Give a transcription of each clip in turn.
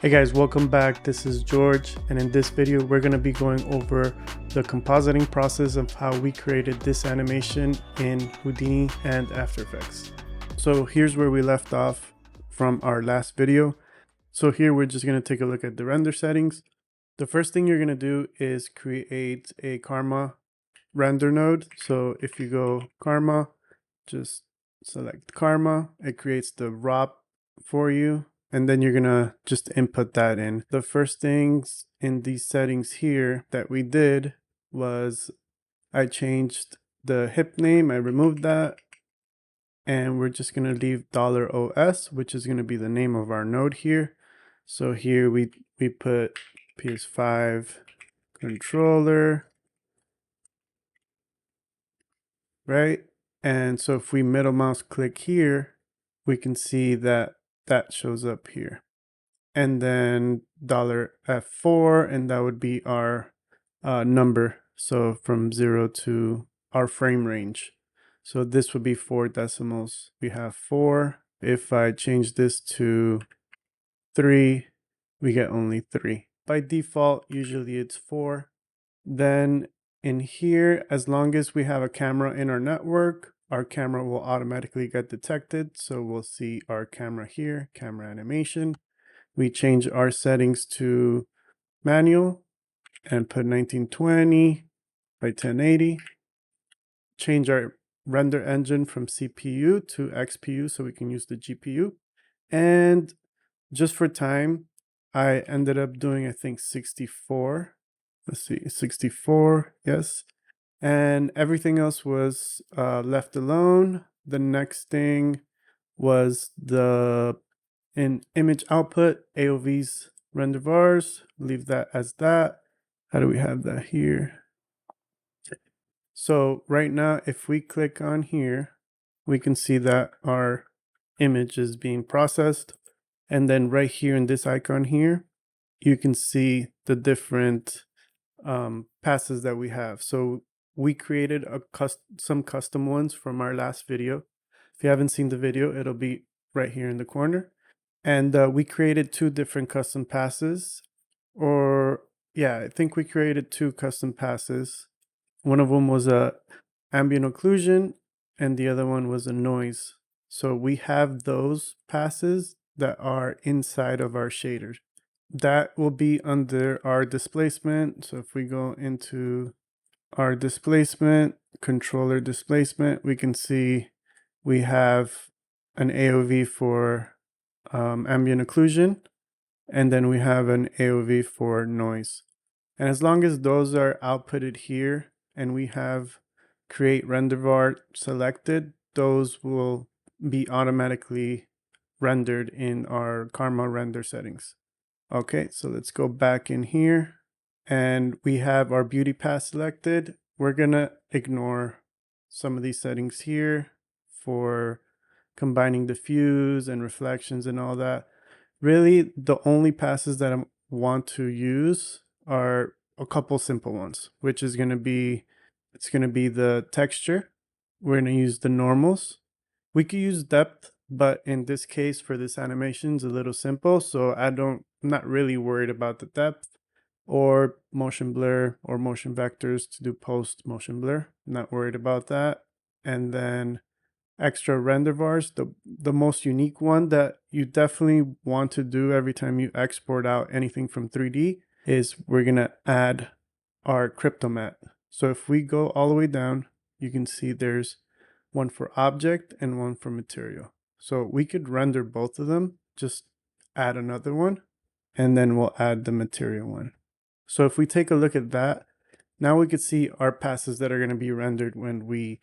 Hey guys, welcome back. This is George, and in this video we're going to be going over the compositing process of how we created this animation in Houdini and After Effects. So here's where we left off from our last video. So here we're just going to take a look at the render settings. The first thing you're going to do is create a Karma render node. So if you go Karma, just select Karma, it creates the ROP for you. And then you're gonna just input that in. The first things in these settings here that we did was I changed the hip name, I removed that, and we're just gonna leave $OS, which is gonna be the name of our node here. So here we put PS5 controller, right? And so if we middle mouse click here, we can see that that shows up here. And then $F4, and that would be our number. So from 0 to our frame range. So this would be 4 decimals. We have 4. If I change this to 3, we get only 3. By default, usually it's 4. Then in here, as long as we have a camera in our network, our camera will automatically get detected. So we'll see our camera here, camera animation. We change our settings to manual and put 1920 by 1080. Change our render engine from CPU to XPU so we can use the GPU. And just for time, I ended up doing, I think, 64. Let's see, 64, yes. And everything else was left alone. The next thing was the in image output, AOV's render vars, leave that as that. How do we have that here? So right now, if we click on here, we can see that our image is being processed. And then right here in this icon here, you can see the different passes that we have. So we created some custom ones from our last video. If you haven't seen the video, it'll be right here in the corner. And we created 2 different custom passes, or yeah, I think we created 2 custom passes. One of them was a ambient occlusion and the other one was a noise. So we have those passes that are inside of our shaders. That will be under our displacement. So if we go into our displacement, controller displacement, we can see we have an AOV for ambient occlusion, and then we have an AOV for noise. And as long as those are outputted here and we have create render var selected, those will be automatically rendered in our Karma render settings. Okay, so let's go back in here and we have our beauty path selected. We're gonna ignore some of these settings here for combining diffuse and reflections and all that. Really, the only passes that I want to use are a couple simple ones, which is going to be, it's going to be the texture. We're going to use the normals. We could use depth, but in this case for this animation is a little simple. So I'm not really worried about the depth, or motion blur or motion vectors to do post motion blur. Not worried about that. And then extra render vars, the most unique one that you definitely want to do every time you export out anything from 3D is we're gonna add our crypto matte. So if we go all the way down, you can see there's one for object and one for material. So we could render both of them, just add another one, and then we'll add the material one. So if we take a look at that, now we could see our passes that are going to be rendered when we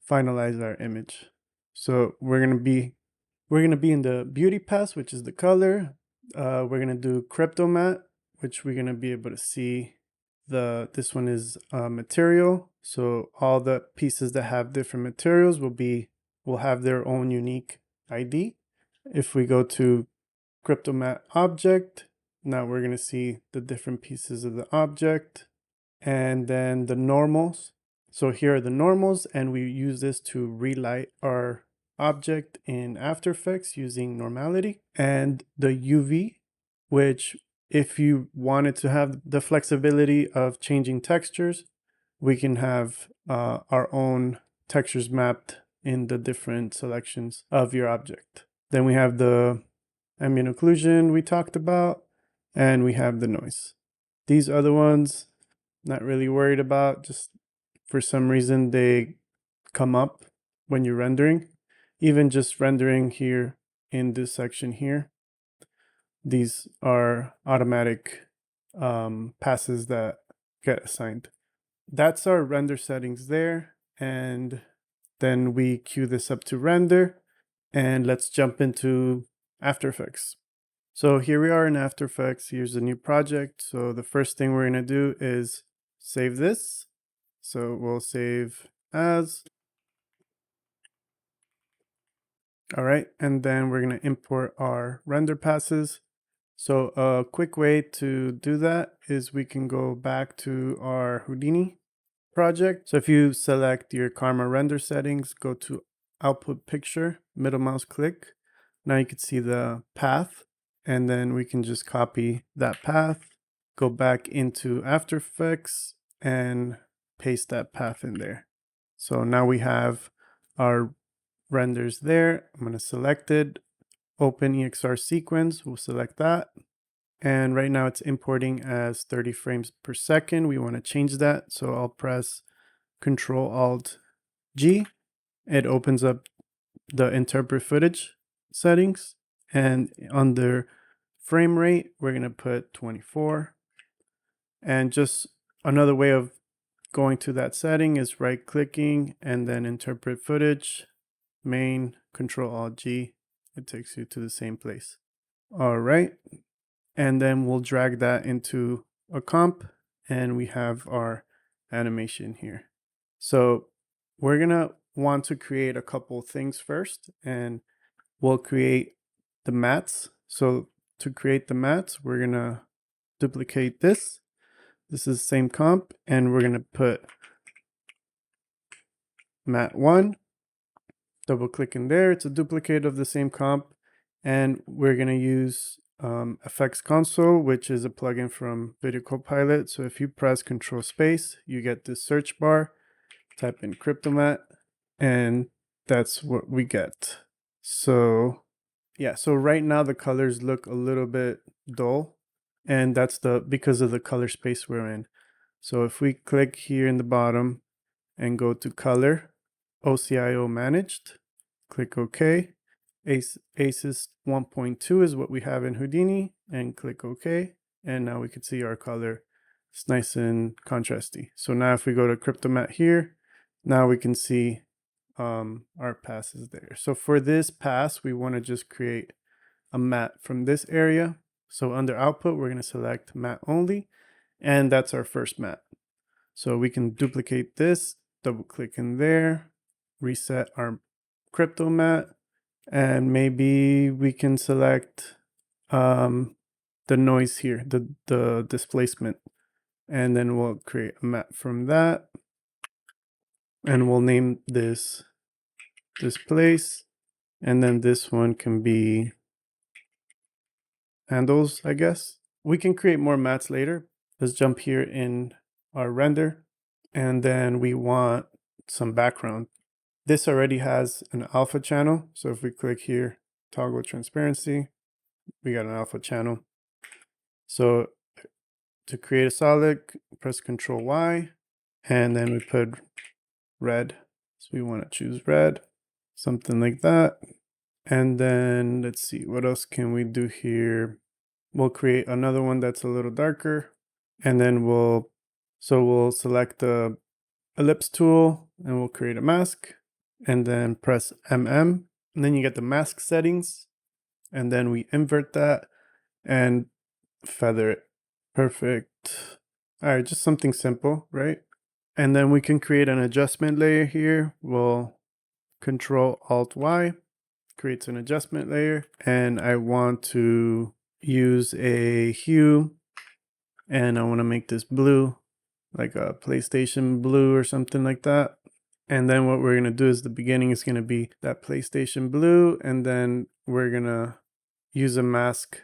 finalize our image. So we're gonna be in the beauty pass, which is the color. We're gonna do crypto matte, which we're gonna be able to see this one is material. So all the pieces that have different materials will have their own unique ID. If we go to crypto matte object, now we're gonna see the different pieces of the object, and then the normals. So here are the normals, and we use this to relight our object in After Effects using Normality. And the UV, which if you wanted to have the flexibility of changing textures, we can have our own textures mapped in the different selections of your object. Then we have the ambient occlusion we talked about, and we have the noise. These other ones, not really worried about, just for some reason they come up when you're rendering. Even just rendering here in this section here, these are automatic passes that get assigned. That's our render settings there. And then we queue this up to render, and let's jump into After Effects. So here we are in After Effects. Here's a new project. So the first thing we're going to do is save this. So we'll save as. All right, and then we're going to import our render passes. So a quick way to do that is we can go back to our Houdini project. So if you select your Karma render settings, go to output picture, middle mouse click. Now you can see the path, and then we can just copy that path, go back into After Effects and paste that path in there. So now we have our renders there. I'm going to select it, open EXR sequence, we'll select that. And right now it's importing as 30 frames per second. We want to change that. So I'll press Control Alt G. It opens up the interpret footage settings. And under frame rate, we're going to put 24. And just another way of going to that setting is right clicking and then interpret footage, main, Control Alt G. It takes you to the same place. All right. And then we'll drag that into a comp, and we have our animation here. So we're gonna want to create a couple things first, and we'll create the mats. So to create the mats, we're gonna duplicate this. This is the same comp, and we're gonna put mat 1, double click in there. It's a duplicate of the same comp, and we're gonna use Effects Console, which is a plugin from Video Copilot. So if you press Control Space, you get this search bar, type in Cryptomat, and that's what we get. So yeah, so right now the colors look a little bit dull, and that's because of the color space we're in. So if we click here in the bottom and go to Color, OCIO Managed, click OK. ACES 1.2 is what we have in Houdini, and click OK. And now we can see our color. It's nice and contrasty. So now if we go to Cryptomat here, now we can see our passes there. So for this pass, we want to just create a mat from this area. So under output, we're going to select mat only, and that's our first mat. So we can duplicate this, double click in there, reset our crypto mat, and maybe we can select the noise here, the displacement, and then we'll create a map from that, and we'll name this displace, and then this one can be handles, I guess. We can create more mats later. Let's jump here in our render, and then we want some background. This already has an alpha channel. So if we click here, toggle transparency, we got an alpha channel. So to create a solid, press Control Y, and then we put red. So we want to choose red, something like that. And then let's see, what else can we do here? We'll create another one that's a little darker, and then we'll select the ellipse tool, and we'll create a mask, and then press MM, and then you get the mask settings, and then we invert that and feather it. Perfect. All right, just something simple, right? And then we can create an adjustment layer here. We'll Control Alt Y, creates an adjustment layer, and I want to use a hue, and I want to make this blue, like a PlayStation blue or something like that. And then what we're going to do is the beginning is going to be that PlayStation blue, and then we're going to use a mask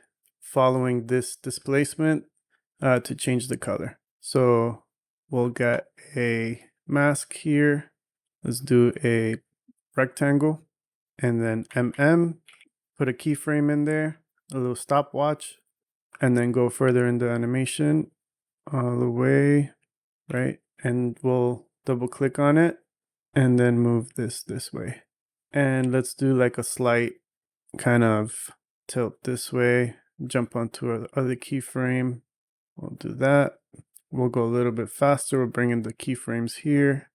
following this displacement to change the color. So we'll get a mask here. Let's do a rectangle and then put a keyframe in there, a little stopwatch, and then go further into animation all the way, right? And we'll double click on it and then move this way. And let's do like a slight kind of tilt this way, jump onto our other keyframe. We'll do that. We'll go a little bit faster. We'll bring in the keyframes here,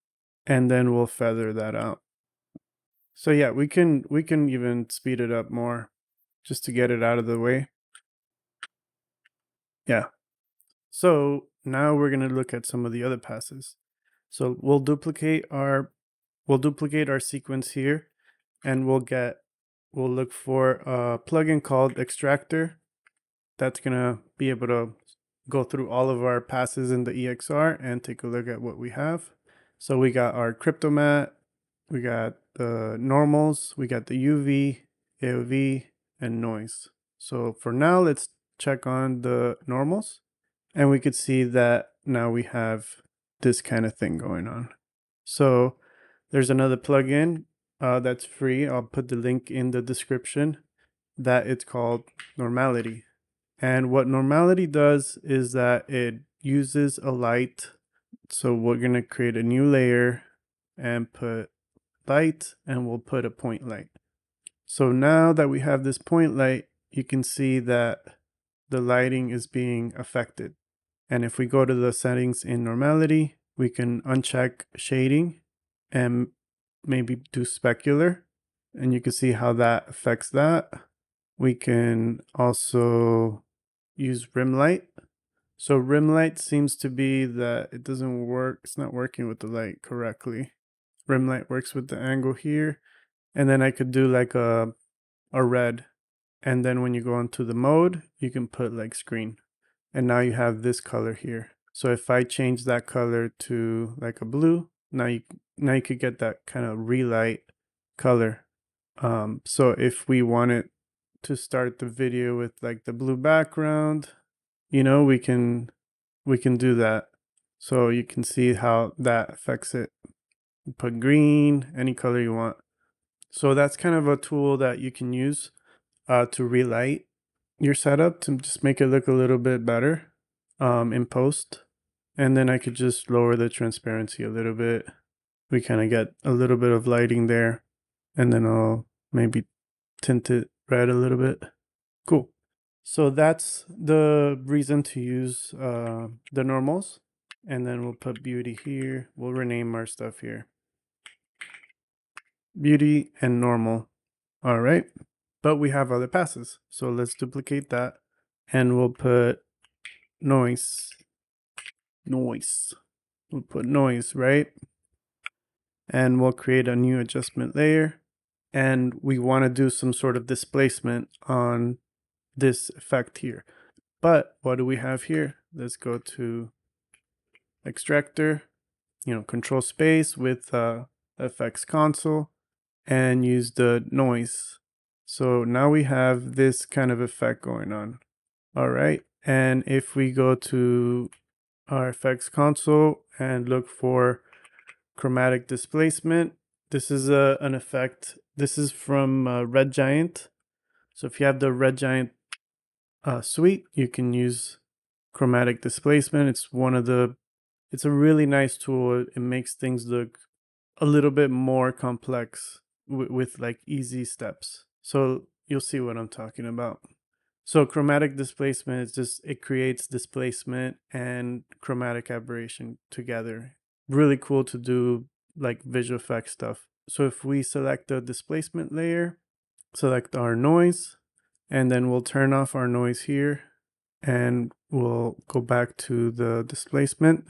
and then we'll feather that out. So yeah, we can even speed it up more just to get it out of the way. Yeah. So now we're going to look at some of the other passes. So we'll duplicate our sequence here, and we'll look for a plugin called Extractor that's going to be able to go through all of our passes in the EXR and take a look at what we have. So we got our cryptomat, we got the normals, we got the UV, AOV, and noise. So for now, let's check on the normals, and we could see that now we have this kind of thing going on. So there's another plugin that's free. I'll put the link in the description. That it's called Normality. And what Normality does is that it uses a light. So we're going to create a new layer and put light, and we'll put a point light. So now that we have this point light, you can see that the lighting is being affected. And if we go to the settings in Normality, we can uncheck shading and maybe do specular, and you can see how that affects that. We can also use rim light. So rim light seems to be that it doesn't work. It's not working with the light correctly. Rim light works with the angle here. And then I could do like a red. And then when you go into the mode, you can put like screen. And now you have this color here. So if I change that color to like a blue, now you could get that kind of relight color. So if we wanted to start the video with like the blue background, we can do that. So you can see how that affects it. Put green, any color you want. So that's kind of a tool that you can use to relight your setup to just make it look a little bit better in post. And then I could just lower the transparency a little bit. We kind of get a little bit of lighting there, and then I'll maybe tint it red a little bit. Cool. So that's the reason to use the normals. And then we'll put beauty here. We'll rename our stuff here. Beauty and normal. All right. But we have other passes. So let's duplicate that. And we'll put noise. We'll put noise, right? And we'll create a new adjustment layer. And we want to do some sort of displacement on this effect here. But what do we have here? Let's go to Extractor, control space with FX console, and use the noise. So now we have this kind of effect going on. All right. And if we go to our FX console and look for chromatic displacement, this is an effect. This is from Red Giant. So if you have the Red Giant suite, you can use chromatic displacement. It's a really nice tool. It makes things look a little bit more complex with like easy steps. So you'll see what I'm talking about. So chromatic displacement is just, it creates displacement and chromatic aberration together. Really cool to do like visual effects stuff. So if we select the displacement layer, select our noise, and then we'll turn off our noise here, and we'll go back to the displacement,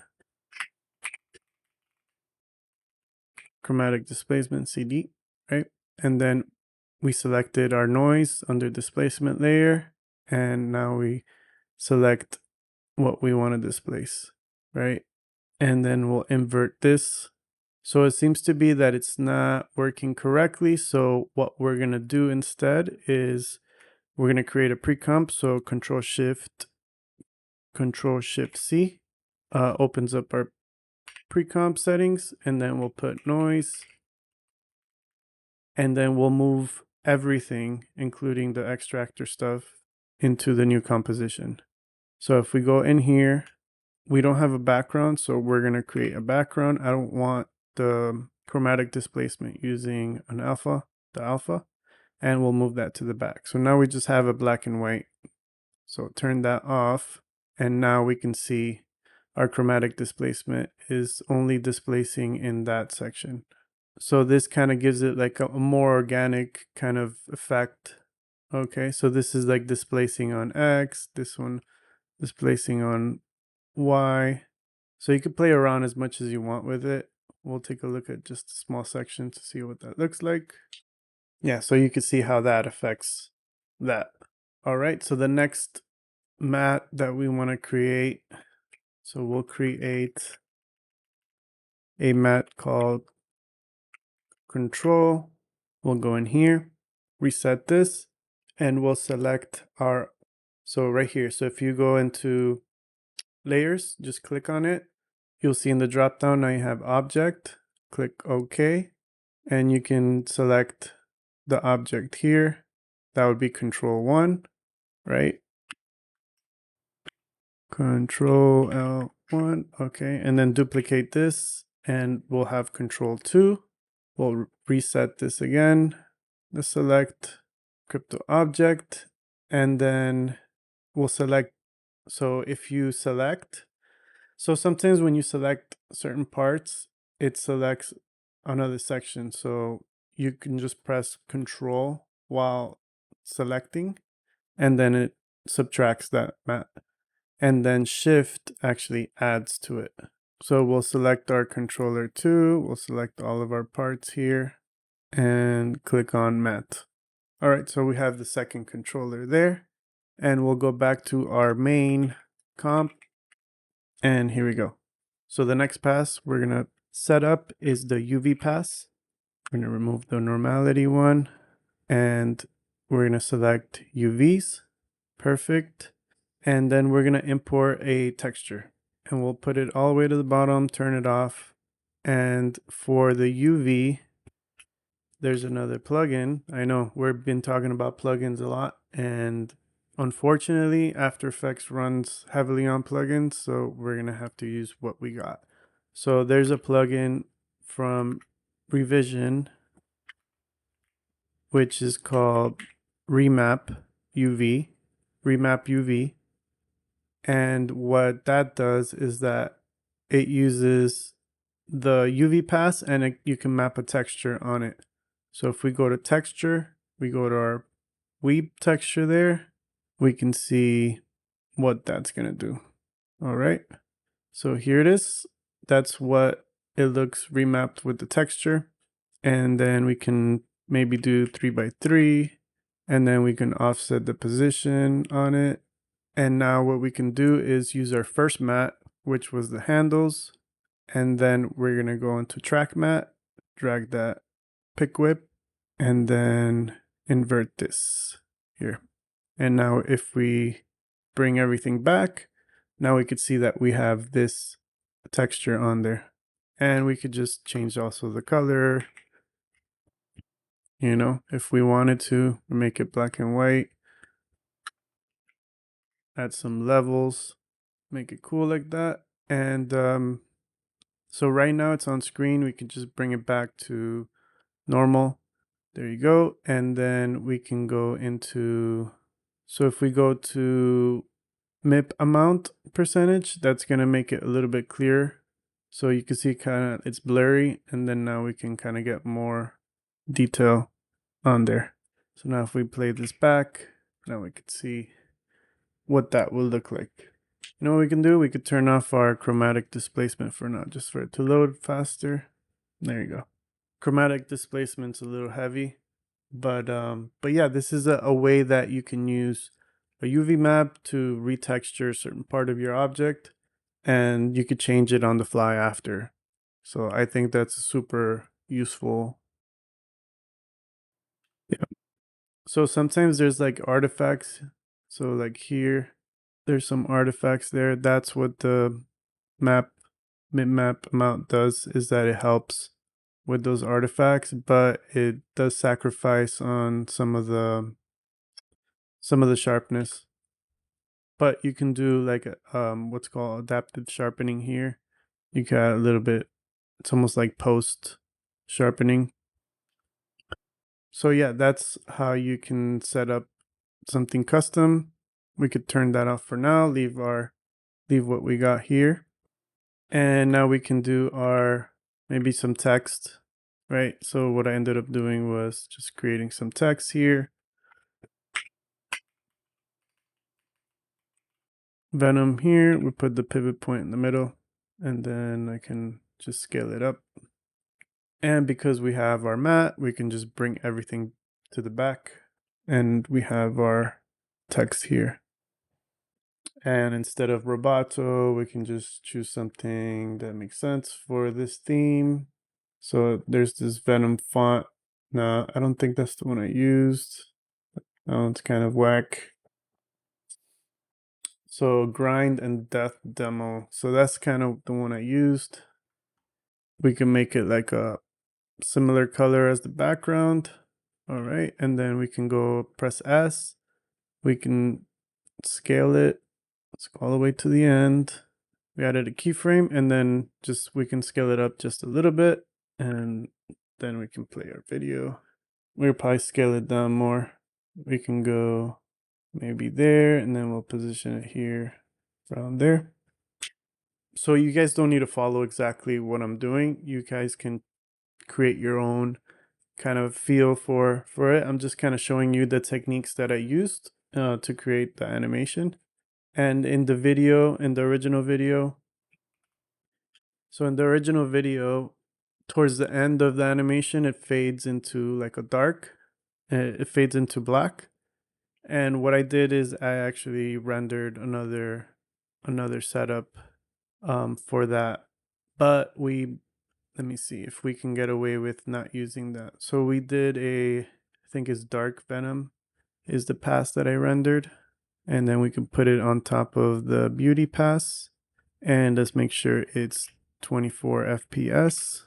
chromatic displacement CD, right? And then we selected our noise under displacement layer, and now we select what we want to displace, right? And then we'll invert this. So it seems to be that it's not working correctly. So what we're going to do instead is we're going to create a pre-comp. So Control Shift C opens up our pre-comp settings, and then we'll put noise, and then we'll move everything, including the extractor stuff, into the new composition. So if we go in here, we don't have a background, so we're going to create a background. I don't want the chromatic displacement using the alpha, and we'll move that to the back. So now we just have a black and white. So turn that off, and now we can see our chromatic displacement is only displacing in that section. So this kind of gives it like a more organic kind of effect. Okay, so this is like displacing on X, this one displacing on Y. So you could play around as much as you want with it. We'll take a look at just a small section to see what that looks like. Yeah, so you can see how that affects that. All right, so the next mat that we want to create, so we'll create a mat called Control. We'll go in here, reset this, and we'll select our, so right here. So if you go into layers, just click on it. You'll see in the drop down now you have object, click OK, and you can select the object here. That would be Control 1, right? Control L1, okay, and then duplicate this, and we'll have Control 2. We'll reset this again, the select crypto object, and then we'll select. So if you select, so sometimes when you select certain parts, it selects another section. So you can just press Control while selecting, and then it subtracts that mat. And then Shift actually adds to it. So we'll select our controller 2, we'll select all of our parts here, and click on mat. All right, so we have the second controller there, and we'll go back to our main comp, and here we go. So the next pass we're gonna set up is the UV pass. We're gonna remove the normality one, and we're gonna select UVs, perfect. And then we're gonna import a texture, and we'll put it all the way to the bottom, turn it off. And for the UV, there's another plugin. I know we've been talking about plugins a lot, and unfortunately After Effects runs heavily on plugins, so we're gonna have to use what we got. So there's a plugin from Revision which is called Remap UV. And what that does is that it uses the UV pass, and you can map a texture on it. So if we go to texture, we go to our weep texture there, we can see what that's gonna do. All right, so here it is. That's what it looks remapped with the texture. And then we can maybe do 3x3, and then we can offset the position on it. And now what we can do is use our first mat, which was the handles, and then we're gonna go into track mat, drag that pick whip, and then invert this here. And now if we bring everything back, now we could see that we have this texture on there. And we could just change also the color, you know, if we wanted to make it black and white, add some levels, make it cool like that. And so right now it's on screen. We can just bring it back to normal. There you go. And then we can go into, so if we go to MIP amount percentage, that's going to make it a little bit clearer. So you can see kind of it's blurry, and then now we can kind of get more detail on there. So now if we play this back, now we can see what that will look like. You know what we can do? We could turn off our chromatic displacement for now, just for it to load faster. There you go. Chromatic displacement's a little heavy, but yeah, this is a way that you can use a UV map to retexture a certain part of your object, and you could change it on the fly after. So I think that's super useful. Yeah. So sometimes there's like artifacts. So like here, there's some artifacts there. That's what the map map amount does, is that it helps with those artifacts, but it does sacrifice on some of the sharpness. But you can do like what's called adaptive sharpening here. You got a little bit, it's almost like post sharpening. So yeah, that's how you can set up something custom. We could turn that off for now, leave what we got here. And now we can do our maybe some text, right? So what I ended up doing was just creating some text here. Venom here, we put the pivot point in the middle, and then I can just scale it up. And because we have our mat, we can just bring everything to the back, and we have our text here. And instead of Roboto, we can just choose something that makes sense for this theme. So there's this Venom font. No, I don't think that's the one I used. Oh, it's kind of whack. So Grind and Death Demo. So that's kind of the one I used. We can make it like a similar color as the background. All right, and then we can go press S. We can scale it. Let's go all the way to the end. We added a keyframe, and then just we can scale it up just a little bit, and then we can play our video. We'll probably scale it down more. We can go maybe there, and then we'll position it here around there. So you guys don't need to follow exactly what I'm doing. You guys can create your own kind of feel for it. I'm just kind of showing you the techniques that I used to create the animation. And in the video, in the original video, so in the original video, towards the end of the animation, it fades into like a dark, it fades into black. And what I did is I actually rendered another setup for that. But let me see if we can get away with not using that. So we did I think it's Dark Venom is the pass that I rendered. And then we can put it on top of the beauty pass. And let's make sure it's 24 FPS.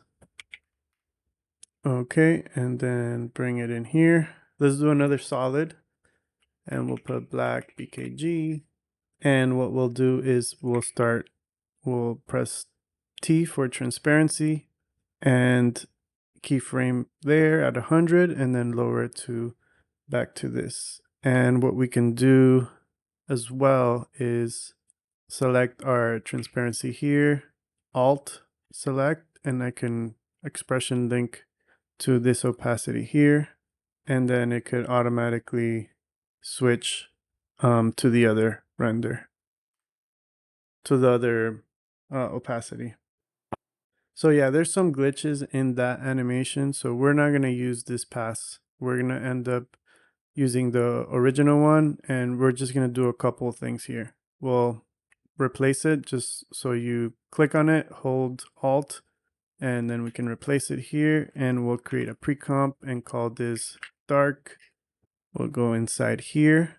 Okay, and then bring it in here. Let's do another solid. And we'll put black BKG. And what we'll do is we'll press T for transparency and keyframe there at 100, and then lower it to back to this. And what we can do as well is select our transparency here, Alt select, and I can expression link to this opacity here, and then it could automatically switch to the other render, to the other opacity. So yeah, there's some glitches in that animation, so we're not going to use this pass. We're going to end up using the original one, and we're just going to do a couple of things here. We'll replace it, just so you click on it, hold Alt, and then we can replace it here, and we'll create a pre-comp and call this dark. We'll go inside here,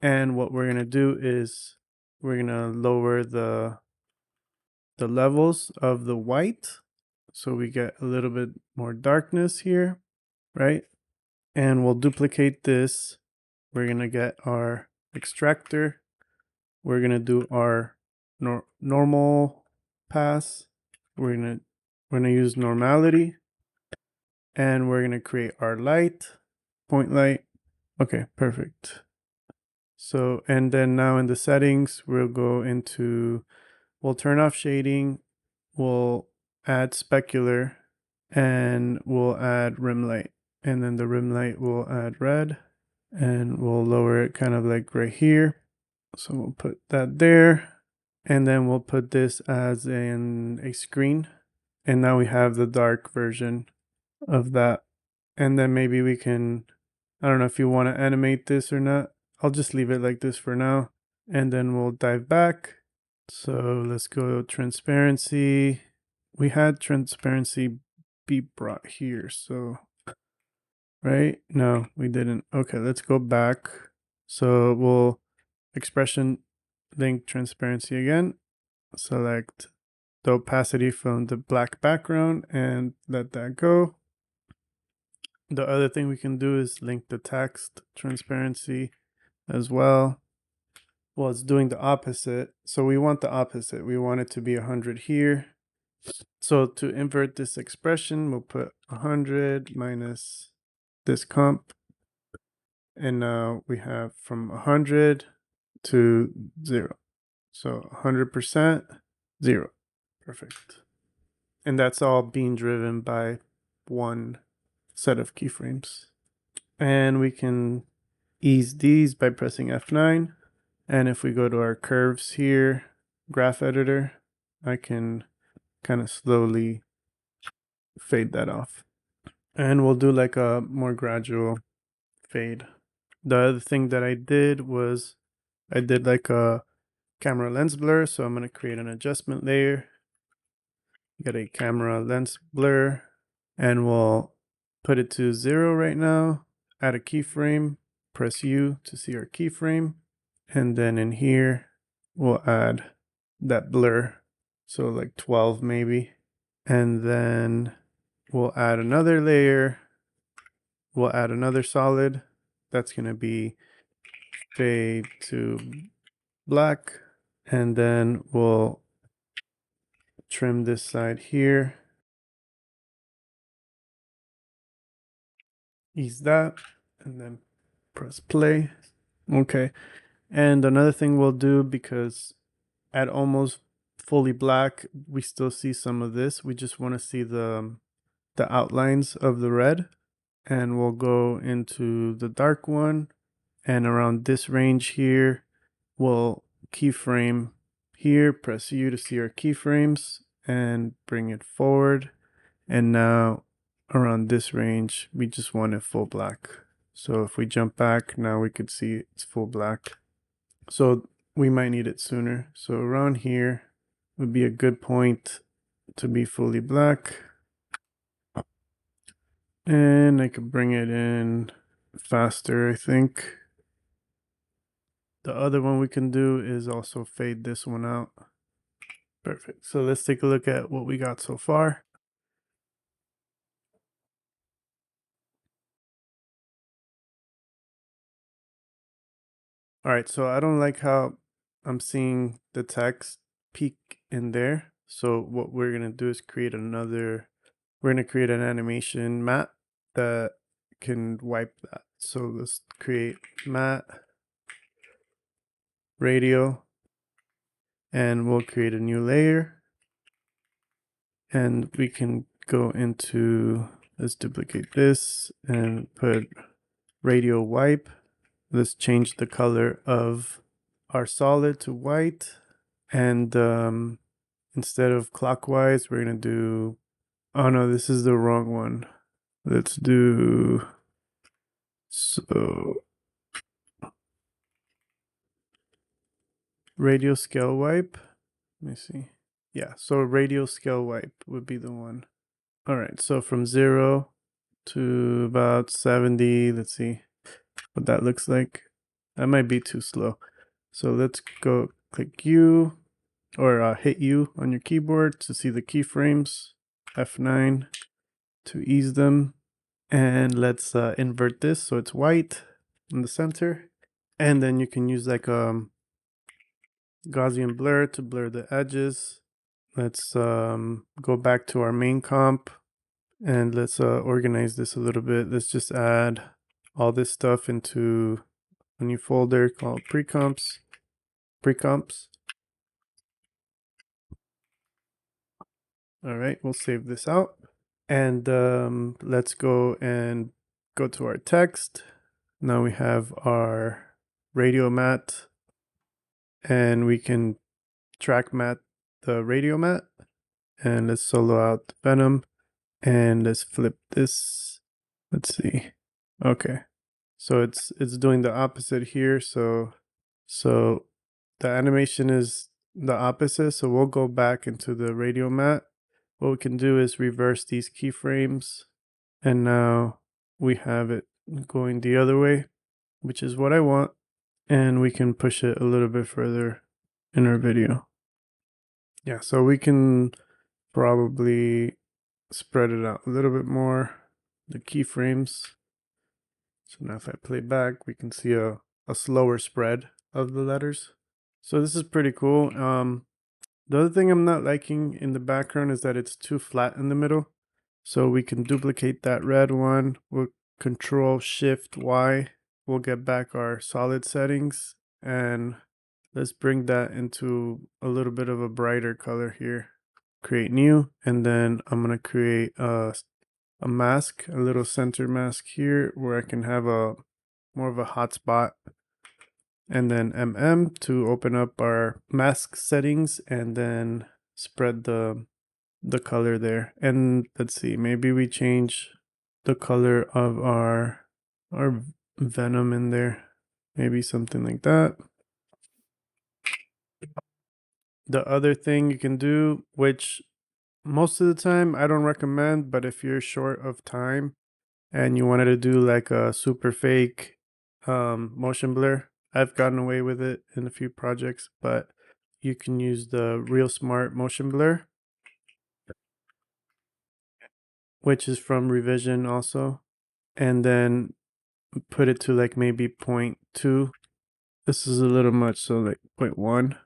and what we're going to do is we're going to lower the levels of the white, so we get a little bit more darkness here, right? And we'll duplicate this. We're going to get our extractor. We're going to do our normal pass. We're going to use normality, and we're going to create our light, point light. Okay, perfect. So, and then now in the settings, we'll go into, we'll turn off shading, we'll add specular, and we'll add rim light. And then the rim light will add red, and we'll lower it kind of like right here. So we'll put that there, and then we'll put this as a screen. And now we have the dark version of that. And then maybe we can, I don't know if you want to animate this or not. I'll just leave it like this for now. And then we'll dive back. So let's go transparency. We had transparency be brought here. So right? No, we didn't. Okay, let's go back. So we'll expression link transparency again. Select the opacity from the black background and let that go. The other thing we can do is link the text transparency as well. Well, it's doing the opposite. So we want the opposite. We want it to be 100 here. So to invert this expression, we'll put 100 minus this comp. And now we have from 100 to 0. So 100%, 0. Perfect. And that's all being driven by one set of keyframes. And we can ease these by pressing F9. And if we go to our curves here, graph editor, I can kind of slowly fade that off. And we'll do like a more gradual fade. The other thing that I did was I did like a camera lens blur. So I'm going to create an adjustment layer, get a camera lens blur, and we'll put it to 0 right now, add a keyframe, press U to see our keyframe. And then in here, we'll add that blur. So like 12 maybe. And then we'll add another layer. We'll add another solid. That's going to be fade to black. And then we'll trim this side here. Ease that. And then press play. Okay. And another thing we'll do, because at almost fully black, we still see some of this. We just want to see the outlines of the red. And we'll go into the dark one. And around this range here, we'll keyframe here, press U to see our keyframes and bring it forward. And now around this range, we just want it full black. So if we jump back, now we could see it's full black. So we might need it sooner. So around here would be a good point to be fully black. And I could bring it in faster, I think. The other one we can do is also fade this one out. Perfect. So let's take a look at what we got so far. All right, so I don't like how I'm seeing the text peek in there. So what we're gonna do is we're gonna create an animation matte that can wipe that. So let's create matte radio, and we'll create a new layer. And we can go into, let's duplicate this and put radio wipe. Let's change the color of our solid to white. And instead of clockwise, we're going to do, oh no, this is the wrong one. Let's do, so radio scale wipe. Let me see. Yeah, so radio scale wipe would be the one. All right, so from 0 to about 70, let's see what that looks like. That might be too slow. So let's go click U or hit U on your keyboard to see the keyframes, F9 to ease them. And let's invert this so it's white in the center. And then you can use like Gaussian blur to blur the edges. Let's go back to our main comp and let's organize this a little bit. Let's just add all this stuff into a new folder called pre-comps. All right, we'll save this out. And let's go to our text. Now we have our radio mat, and we can track mat the radio mat. And let's solo out the Venom, and let's flip this. Let's see. Okay, so it's doing the opposite here. So the animation is the opposite. So we'll go back into the radio mat. What we can do is reverse these keyframes, and now we have it going the other way, which is what I want. And we can push it a little bit further in our video. Yeah, so we can probably spread it out a little bit more, the keyframes. So now if I play back, we can see a slower spread of the letters. So this is pretty cool. The other thing I'm not liking in the background is that it's too flat in the middle. So we can duplicate that red one. We'll Control Shift Y. We'll get back our solid settings, and let's bring that into a little bit of a brighter color here. Create new, and then I'm gonna create a mask, a little center mask here where I can have a more of a hot spot, and then to open up our mask settings, and then spread the color there. And let's see, maybe we change the color of our venom in there, maybe something like that. The other thing you can do, which most of the time I don't recommend, but if you're short of time and you wanted to do like a super fake motion blur, I've gotten away with it in a few projects, but you can use the Real Smart motion blur, which is from Revision also, and then put it to like maybe 0.2. This is a little much, so like 0.1.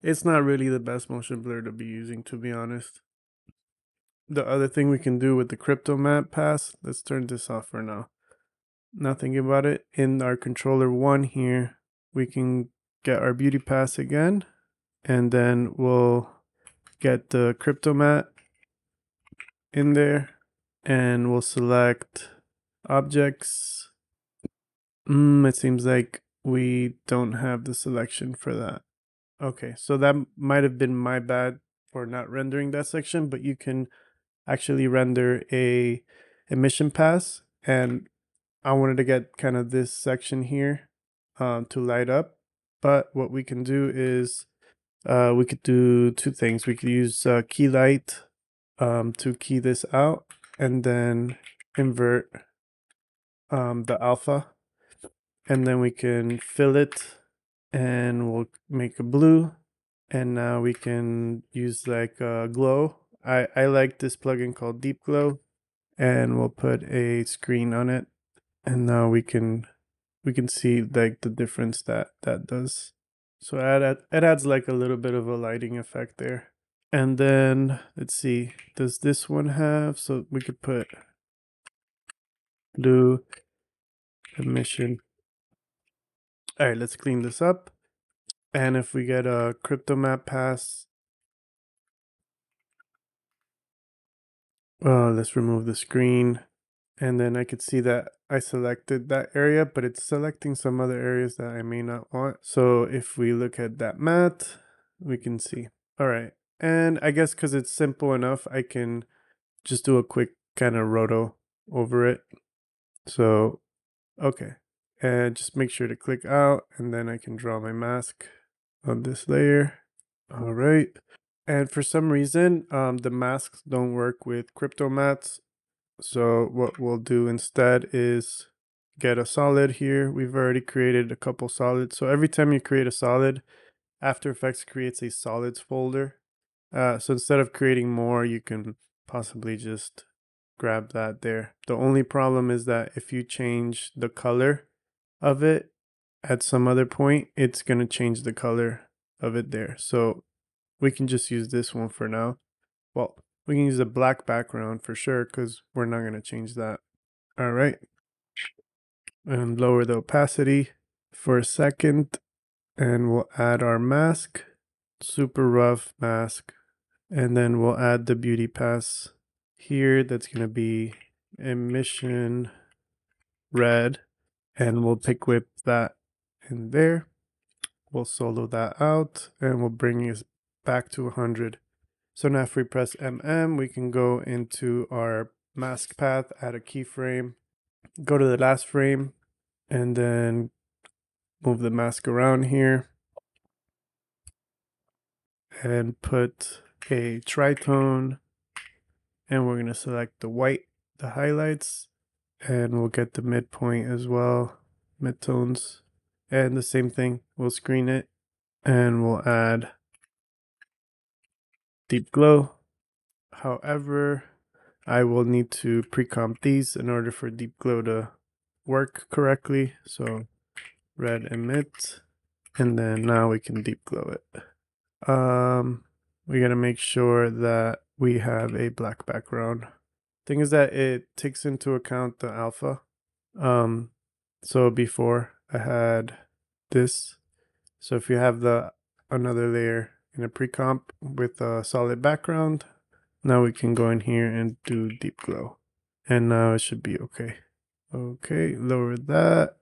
It's not really the best motion blur to be using, to be honest. The other thing we can do with the crypto map pass, let's turn this off for now. Now thinking about it, in our controller 1 here, we can get our beauty pass again, and then we'll get the crypto mat in there, and we'll select objects. It seems like we don't have the selection for that. Okay, so that might have been my bad for not rendering that section, but you can actually render a emission pass, and I wanted to get kind of this section here to light up. But what we can do is we could do two things. We could use key light to key this out, and then invert the alpha, and then we can fill it, and we'll make a blue, and now we can use like glow. I like this plugin called Deep Glow, and we'll put a screen on it, and now we can see like the difference that does. So it adds like a little bit of a lighting effect there. And then let's see, does this one have, so we could put blue emission. All right, let's clean this up. And if we get a crypto map pass, let's remove the screen. And then I could see that I selected that area, but it's selecting some other areas that I may not want. So if we look at that mat, we can see. All right. And I guess because it's simple enough, I can just do a quick kind of roto over it. So, okay. And just make sure to click out, and then I can draw my mask on this layer. All right. And for some reason, the masks don't work with crypto mats. So what we'll do instead is get a solid here. We've already created a couple solids. So every time you create a solid, After Effects creates a solids folder. So instead of creating more, you can possibly just grab that there. The only problem is that if you change the color of it at some other point, it's going to change the color of it there. So we can just use this one for now. Well, we can use a black background for sure because we're not going to change that. All right. And lower the opacity for a second. And we'll add our mask, super rough mask. And then we'll add the beauty pass here. That's going to be emission red. And we'll pick whip that in there. We'll solo that out and we'll bring it back to 100. So now if we press we can go into our mask path, add a keyframe, go to the last frame, and then move the mask around here and put a tritone, and we're going to select the white the highlights, and we'll get the midpoint as well, midtones. And the same thing, we'll screen it and we'll add deep glow. However, I will need to pre-comp these in order for deep glow to work correctly. So red emit, and then now we can deep glow it. We gotta make sure that we have a black background. Thing is that it takes into account the alpha. So before I had this. So if you have the another layer in a pre-comp with a solid background, now we can go in here and do deep glow. And now it should be okay. Okay, lower that.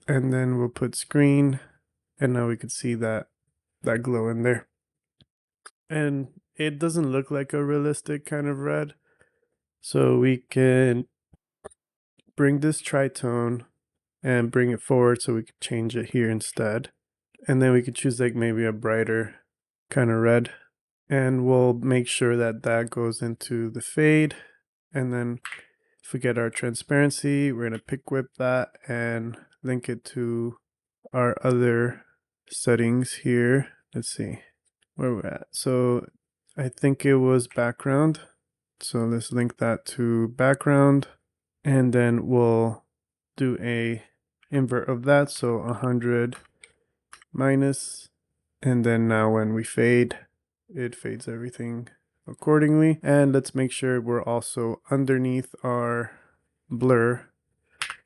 And then we'll put screen. And now we can see that glow in there. And it doesn't look like a realistic kind of red. So we can bring this tritone and bring it forward so we can change it here instead. And then we could choose like maybe a brighter kind of red. And we'll make sure that that goes into the fade. And then if we get our transparency, we're going to pick whip that and link it to our other settings here. Let's see where we're at. So I think it was background. So let's link that to background. And then we'll do a invert of that. So 100 minus. And then now when we fade, it fades everything accordingly. And let's make sure we're also underneath our blur,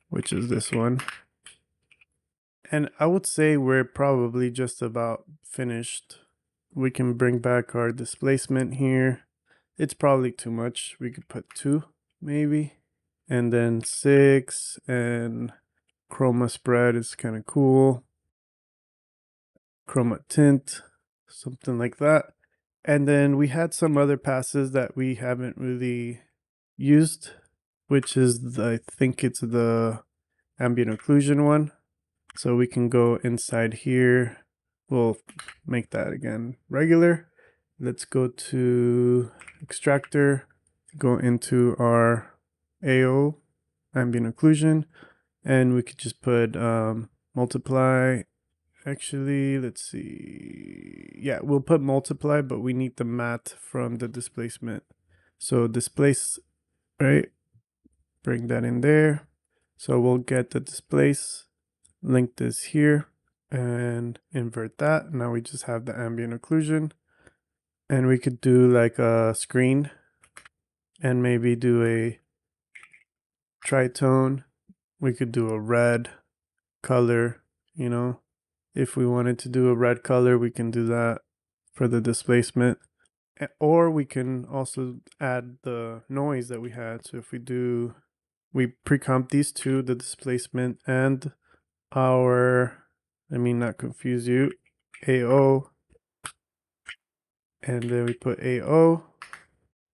which is this one. And I would say we're probably just about finished. We can bring back our displacement here. It's probably too much. We could put 2 maybe. And then 6, and chroma spread is kind of cool. Chroma tint, something like that. And then we had some other passes that we haven't really used, which is I think it's the ambient occlusion one. So we can go inside here. We'll make that again regular. Let's go to extractor, go into our AO, ambient occlusion, and we could just put multiply. Actually, let's see. Yeah, we'll put multiply, but we need the matte from the displacement. So displace, right? Bring that in there. So we'll get the displace, link this here, and invert that. Now we just have the ambient occlusion. And we could do like a screen and maybe do a tritone. We could do a red color, you know. If we wanted to do a red color, we can do that for the displacement. Or we can also add the noise that we had. So if we pre-comp these two, the displacement and our, let me not confuse you, AO. And then we put AO.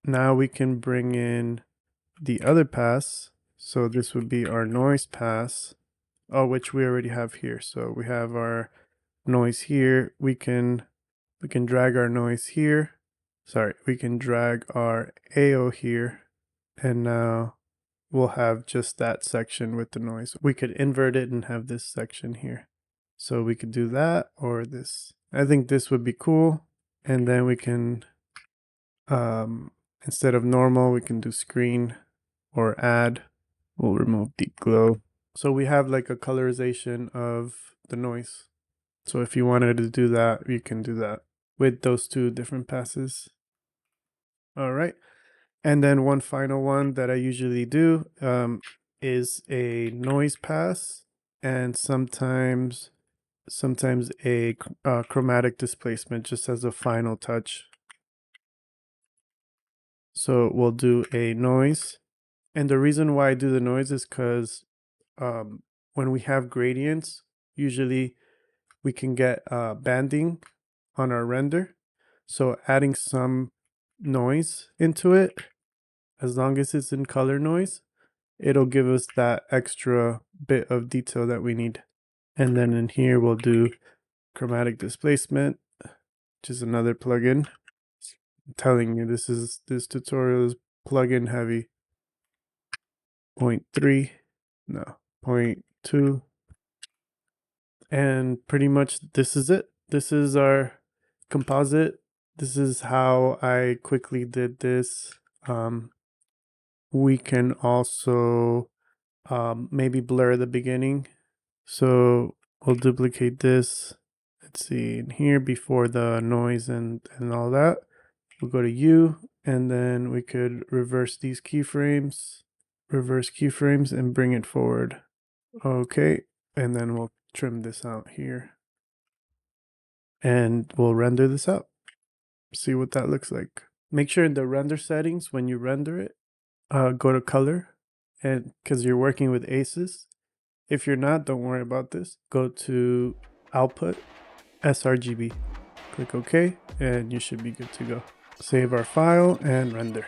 Now we can bring in the other pass. So this would be our noise pass, which we already have here. So we have our noise here. We can drag our noise here. Sorry, we can drag our AO here. And now we'll have just that section with the noise. We could invert it and have this section here. So we could do that or this. I think this would be cool. And then we can, instead of normal, we can do screen or add. We'll remove deep glow. So we have like a colorization of the noise. So if you wanted to do that, you can do that with those two different passes. All right. And then one final one that I usually do is a noise pass and sometimes a chromatic displacement just as a final touch. So we'll do a noise. And the reason why I do the noise is because when we have gradients, usually we can get banding on our render. So adding some noise into it, as long as it's in color noise, it'll give us that extra bit of detail that we need. And then in here, we'll do chromatic displacement, which is another plugin. I'm telling you, this tutorial is plugin heavy. 0.3, no, 0.2. And pretty much this is it. This is our composite. This is how I quickly did this. We can also maybe blur the beginning. So we'll duplicate this. Let's see in here before the noise and all that. We'll go to U, and then we could reverse these keyframes, reverse keyframes, and bring it forward. Okay, and then we'll trim this out here. And we'll render this out. See what that looks like. Make sure in the render settings, when you render it, go to color, and because you're working with aces. If you're not, don't worry about this. Go to output, sRGB. Click OK, and you should be good to go. Save our file and render.